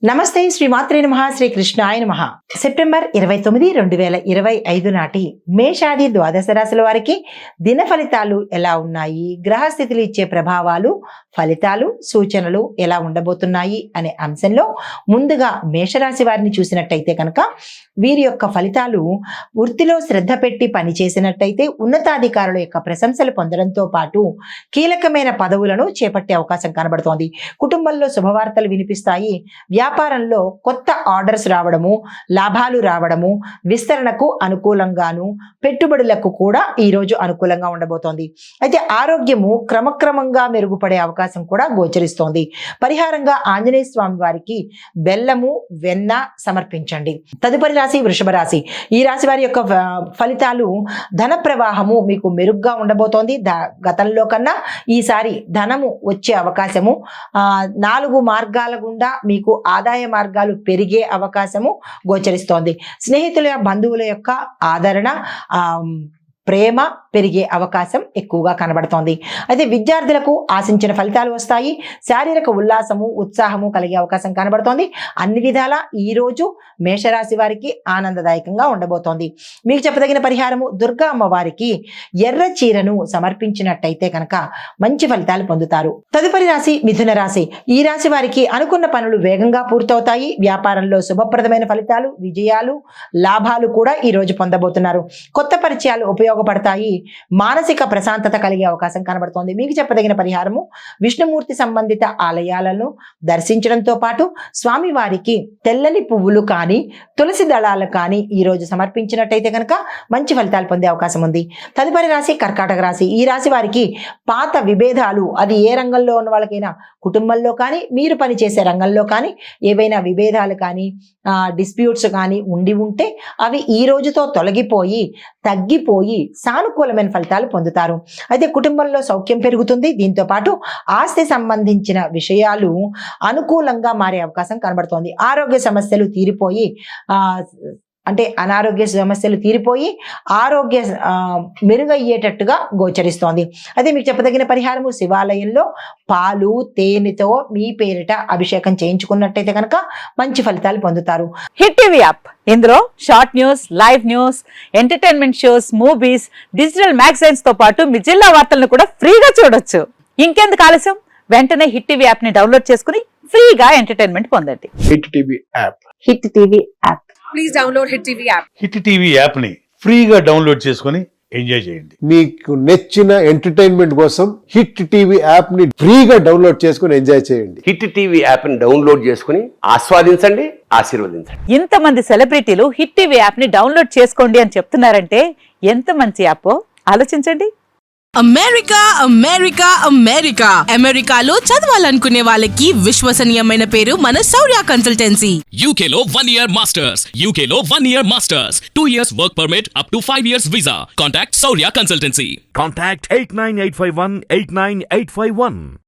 నమస్తే శ్రీమాత్రే నమః శ్రీ కృష్ణాయ నమః. సెప్టెంబర్ 29, 2025 నాటి మేషాది ద్వాదశ రాశుల వారికి దిన ఫలితాలు ఎలా ఉన్నాయి, గ్రహస్థితులు ఇచ్చే ప్రభావాలు, ఫలితాలు, సూచనలు ఎలా ఉండబోతున్నాయి అనే అంశంలో ముందుగా మేషరాశి వారిని చూసినట్టయితే కనుక వీరి యొక్క ఫలితాలు వృత్తిలో శ్రద్ధ పెట్టి పనిచేసినట్టయితే ఉన్నతాధికారుల యొక్క ప్రశంసలు పొందడంతో పాటు కీలకమైన పదవులను చేపట్టే అవకాశం కనబడుతోంది. కుటుంబంలో శుభవార్తలు వినిపిస్తాయి. వ్యాపారంలో కొత్త ఆర్డర్స్ రావడము, లాభాలు రావడము, విస్తరణకు అనుకూలంగాను, పెట్టుబడులకు కూడా ఈరోజు అనుకూలంగా ఉండబోతోంది. అయితే ఆరోగ్యము క్రమక్రమంగా మెరుగుపడే అవకాశం కూడా గోచరిస్తోంది. పరిహారంగా ఆంజనేయ స్వామి వారికి బెల్లము, వెన్న సమర్పించండి. తదుపరి రాశి వృషభ రాశి. ఈ రాశి వారి యొక్క ఫలితాలు ధన ప్రవాహము మీకు మెరుగ్గా ఉండబోతోంది. గతంలో కన్నా ఈసారి ధనము వచ్చే అవకాశము, 4 మార్గాల గుండా మీకు ఆదాయ మార్గాలు పెరిగే అవకాశము గోచరిస్తోంది. స్నేహితుల బంధువుల యొక్క ఆదరణ, ప్రేమ పెరిగే అవకాశం ఎక్కువగా కనబడుతోంది. అయితే విద్యార్థులకు ఆశించిన ఫలితాలు వస్తాయి. శారీరక ఉల్లాసము, ఉత్సాహము కలిగే అవకాశం కనబడుతోంది. అన్ని విధాలా ఈరోజు మేషరాశి వారికి ఆనందదాయకంగా ఉండబోతోంది. మీకు చెప్పదగిన పరిహారము, దుర్గా అమ్మవారికి ఎర్ర చీరను సమర్పించినట్టయితే కనుక మంచి ఫలితాలు పొందుతారు. తదుపరి రాశి మిథున రాశి. ఈ రాశి వారికి అనుకున్న పనులు వేగంగా పూర్తవుతాయి. వ్యాపారంలో శుభప్రదమైన ఫలితాలు, విజయాలు, లాభాలు కూడా ఈ రోజు పొందబోతున్నారు. కొత్త పరిచయాలు ఉపయోగపడతాయి. మానసిక ప్రశాంతత కలిగే అవకాశం కనబడుతోంది. మీకు చెప్పదగిన పరిహారము, విష్ణుమూర్తి సంబంధిత ఆలయాలను దర్శించడంతో పాటు స్వామివారికి తెల్లని పువ్వులు కానీ, తులసి దళాలు కానీ ఈ రోజు సమర్పించినట్టయితే కనుక మంచి ఫలితాలు పొందే అవకాశం ఉంది. తదుపరి రాశి కర్కాటక రాశి. ఈ రాశి వారికి పాత విభేదాలు, అది ఏ రంగంలో ఉన్న వాళ్ళకైనా, కుటుంబంలో కానీ, మీరు పనిచేసే రంగంలో కానీ ఏవైనా విభేదాలు కానీ, డిస్ప్యూట్స్ కానీ ఉంటే అవి ఈ రోజుతో తొలగిపోయి, తగ్గిపోయి సానుకూలమైన ఫలితాలు పొందుతారు. అయితే కుటుంబంలో సౌఖ్యం పెరుగుతుంది. దీంతో పాటు ఆస్తి సంబంధించిన విషయాలు అనుకూలంగా మారే అవకాశం కనబడుతోంది. ఆరోగ్య సమస్యలు తీరిపోయి, అనారోగ్య సమస్యలు తీరిపోయి ఆరోగ్య మెరుగయ్యేటట్టుగా గోచరిస్తోంది. అదే మీకు చెప్పదగిన పరిహారము, శివాలయంలో పాలు, తేనెతో మీ పేరిట అభిషేకం చేయించుకున్నట్టయితే కనుక మంచి ఫలితాలు పొందుతారు. హిట్ టీవీ యాప్, ఇందులో short news, live news, entertainment shows, movies, digital magazines తో పాటు మీ జిల్లా వార్తలను కూడా ఫ్రీగా చూడొచ్చు. ఇంకెందుకు ఆలస్యం, వెంటనే హిట్ టీవీ యాప్ ని డౌన్లోడ్ చేసుకుని ఫ్రీగా ఎంటర్టైన్మెంట్ పొందండి. Hit TV app. Hit TV app. Please download hit TV app. Hit TV app ని ఫ్రీగా డౌన్లోడ్ చేసుకొని ఎంజాయ్ చేయండి. మీకు నచ్చిన ఎంటర్టైన్మెంట్ కోసం హిట్ టీవీ యాప్ ని ఫ్రీగా డౌన్లోడ్ చేసుకొని ఎంజాయ్ చేయండి. హిట్ టీవీ యాప్ ని డౌన్లోడ్ చేసుకుని ఆస్వాదించండి, ఆశీర్వదించండి. ఇంతమంది సెలబ్రిటీలు హిట్ టీవీ యాప్ ని డౌన్లోడ్ చేసుకోండి అని చెప్తున్నారంటే ఎంత మంచి యాప్ ఆలోచించండి. అమెరికా అమెరికా అమెరికా అమెరికాలో చదవాలనుకునే వాళ్ళకి విశ్వసనీయమైన పేరు మన శౌర్య కన్సల్టెన్సీ. UK లో 1 year masters. UK లో 1 year masters. 2 years work permit up to 5 years visa. Contact Saurya Consultancy. Contact 89851 89851.